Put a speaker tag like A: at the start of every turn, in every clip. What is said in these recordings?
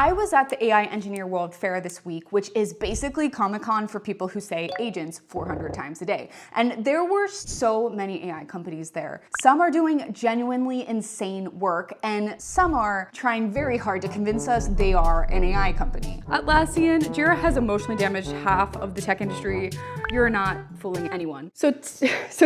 A: I was at the AI Engineer World Fair this week, which is basically Comic-Con for people who say agents 400 times a day. And there were so many AI companies there. Some are doing genuinely insane work, and some are trying very hard to convince us they are an AI company. Atlassian, Jira has emotionally damaged half of the tech industry. You're not fooling anyone. So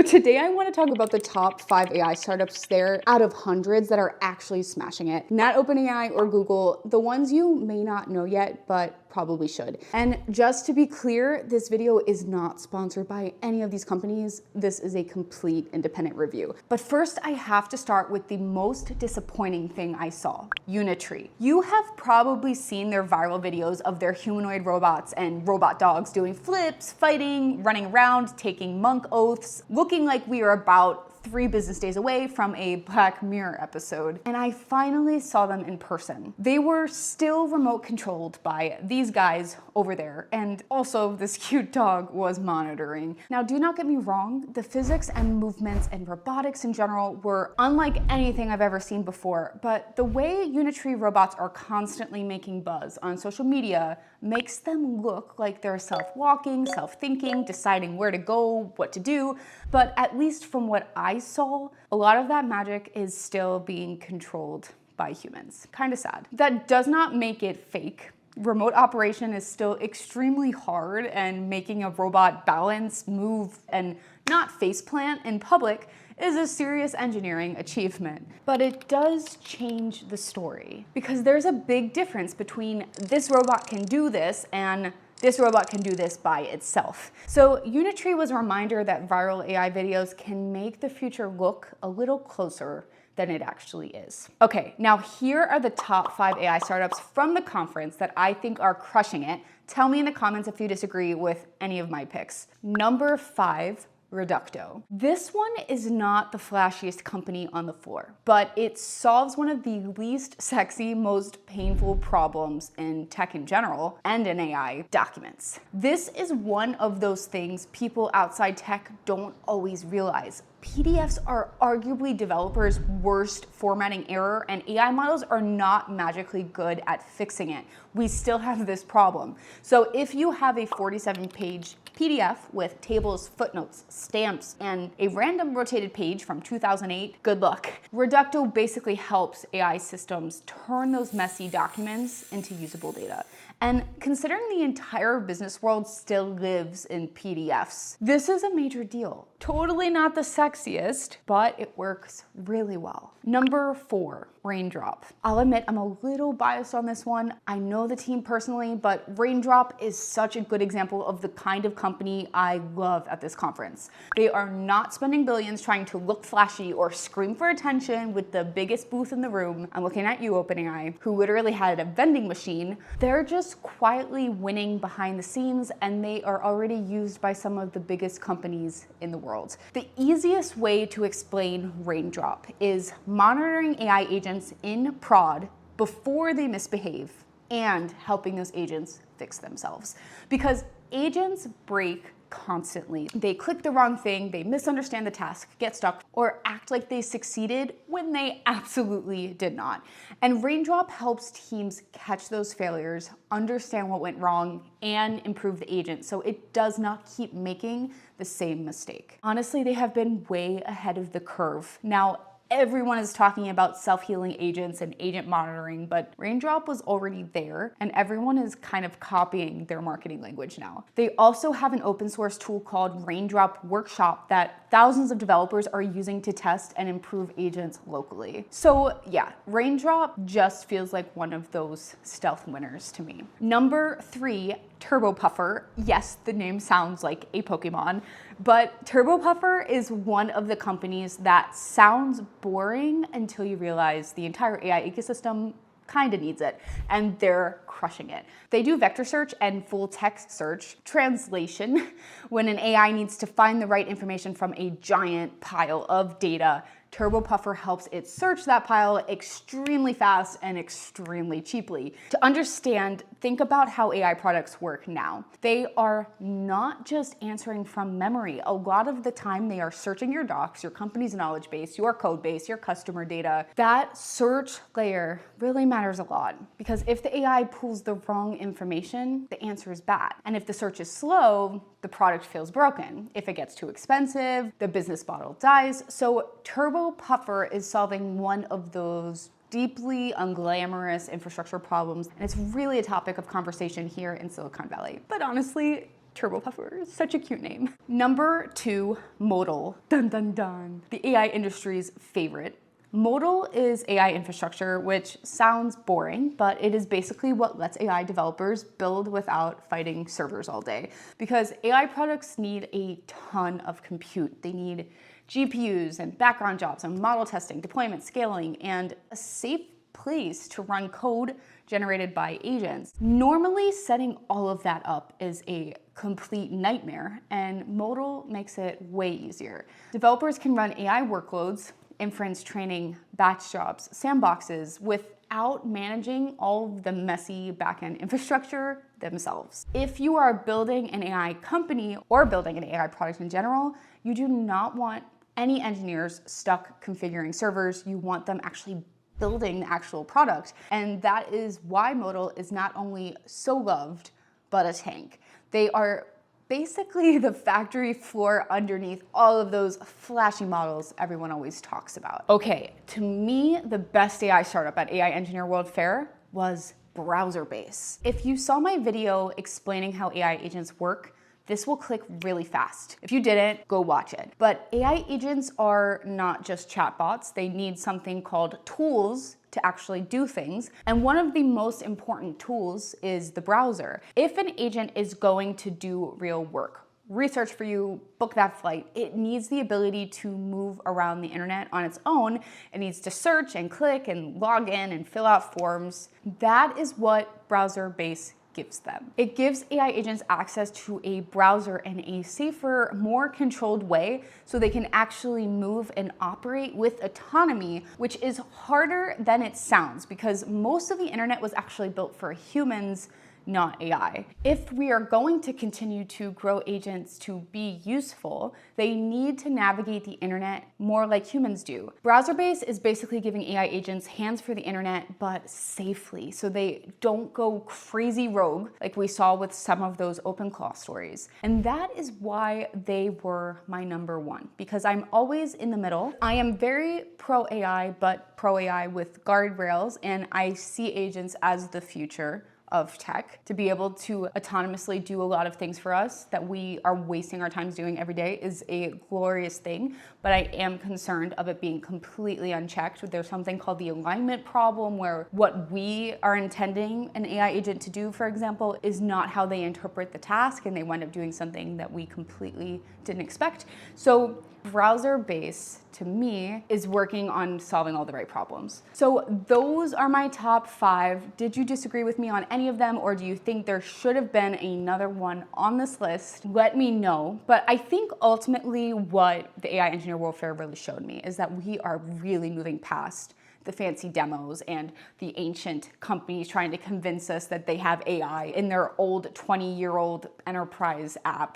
A: today I want to talk about the top 5 AI startups there out of hundreds that are actually smashing it. Not OpenAI or Google, the ones you may not know yet, but probably should. And just to be clear, this video is not sponsored by any of these companies. This is a complete independent review. But first, I have to start with the most disappointing thing I saw, Unitree. You have probably seen their viral videos of their humanoid robots and robot dogs doing flips, fighting, running around, taking monk oaths, looking like we are about 3 business days away from a Black Mirror episode. And I finally saw them in person. They were still remote controlled by these guys over there, and also this cute dog was monitoring. Now, do not get me wrong, the physics and movements and robotics in general were unlike anything I've ever seen before, but the way Unitree robots are constantly making buzz on social media makes them look like they're self-walking, self-thinking, deciding where to go, what to do. But at least from what I saw, a lot of that magic is still being controlled by humans. Kind of sad. That does not make it fake. Remote operation is still extremely hard, and making a robot balance, move, and not faceplant in public is a serious engineering achievement. But it does change the story, because there's a big difference between this robot can do this and this robot can do this by itself. So Unitree was a reminder that viral AI videos can make the future look a little closer than it actually is. Okay, now here are the top 5 AI startups from the conference that I think are crushing it. Tell me in the comments if you disagree with any of my picks. Number 5, Reducto. This one is not the flashiest company on the floor, but it solves one of the least sexy, most painful problems in tech in general and in AI: documents. This is one of those things people outside tech don't always realize. PDFs are arguably developers' worst formatting error, and AI models are not magically good at fixing it. We still have this problem. So if you have a 47-page PDF with tables, footnotes, stamps, and a random rotated page from 2008, good luck. Reducto basically helps AI systems turn those messy documents into usable data. And considering the entire business world still lives in PDFs, this is a major deal. Totally not the sexiest, but it works really well. Number 4, Raindrop. I'll admit I'm a little biased on this one. I know the team personally, but Raindrop is such a good example of the kind of company I love at this conference. They are not spending billions trying to look flashy or scream for attention with the biggest booth in the room. I'm looking at you, OpenAI, who literally had a vending machine. They're just quietly winning behind the scenes, and they are already used by some of the biggest companies in the world. The easiest way to explain Raindrop is monitoring AI agents in prod before they misbehave and helping those agents fix themselves. Because agents break constantly. They click the wrong thing, they misunderstand the task, get stuck, or act like they succeeded when they absolutely did not. And Raindrop helps teams catch those failures, understand what went wrong, and improve the agent so it does not keep making the same mistake. Honestly, they have been way ahead of the curve. Now, everyone is talking about self-healing agents and agent monitoring, but Raindrop was already there, and everyone is kind of copying their marketing language now. They also have an open source tool called Raindrop Workshop that thousands of developers are using to test and improve agents locally. So yeah, Raindrop just feels like one of those stealth winners to me. Number 3, Turbo Puffer. Yes, the name sounds like a Pokemon, but Turbo Puffer is one of the companies that sounds boring until you realize the entire AI ecosystem kind of needs it, and they're crushing it. They do vector search and full text search translation when an AI needs to find the right information from a giant pile of data. Turbo Puffer helps it search that pile extremely fast and extremely cheaply. To understand, think about how AI products work now. They are not just answering from memory. A lot of the time they are searching your docs, your company's knowledge base, your code base, your customer data. That search layer really matters a lot, because if the AI pulls the wrong information, the answer is bad. And if the search is slow, the product feels broken. If it gets too expensive, the business model dies. So Turbo Puffer is solving one of those deeply unglamorous infrastructure problems, and it's really a topic of conversation here in Silicon Valley. But honestly, Turbo Puffer is such a cute name. Number 2, modal. Dun dun dun. The AI industry's favorite. Modal is AI infrastructure, which sounds boring, but it is basically what lets AI developers build without fighting servers all day. Because AI products need a ton of compute. They need GPUs and background jobs and model testing, deployment, scaling, and a safe place to run code generated by agents. Normally, setting all of that up is a complete nightmare, and Modal makes it way easier. Developers can run AI workloads, inference training, batch jobs, sandboxes without managing all of the messy backend infrastructure themselves. If you are building an AI company or building an AI product in general, you do not want any engineers stuck configuring servers. You want them actually building the actual product. And that is why Modal is not only so loved, but a tank. They are basically the factory floor underneath all of those flashy models everyone always talks about. Okay, to me, the best AI startup at AI Engineer World Fair was Browserbase. If you saw my video explaining how AI agents work, this will click really fast. If you didn't, go watch it. But AI agents are not just chatbots. They need something called tools to actually do things. And one of the most important tools is the browser. If an agent is going to do real work, research for you, book that flight, it needs the ability to move around the internet on its own. It needs to search and click and log in and fill out forms. That is what Browserbase gives them. It gives AI agents access to a browser in a safer, more controlled way, so they can actually move and operate with autonomy, which is harder than it sounds, because most of the internet was actually built for humans, not AI. If we are going to continue to grow agents to be useful, they need to navigate the internet more like humans do. Browserbase is basically giving AI agents hands for the internet, but safely, so they don't go crazy rogue like we saw with some of those OpenClaw stories. And that is why they were my number 1, because I'm always in the middle. I am very pro AI, but pro AI with guardrails, and I see agents as the future of tech. To be able to autonomously do a lot of things for us that we are wasting our times doing every day is a glorious thing, but I am concerned of it being completely unchecked. There's something called the alignment problem, where what we are intending an AI agent to do, for example, is not how they interpret the task, and they wind up doing something that we completely didn't expect. So Browserbase, to me, is working on solving all the right problems. So those are my top 5. Did you disagree with me on any of them, or do you think there should have been another one on this list? Let me know. But I think ultimately what the AI Engineer World Fair really showed me is that we are really moving past the fancy demos and the ancient companies trying to convince us that they have AI in their old 20-year-old enterprise app.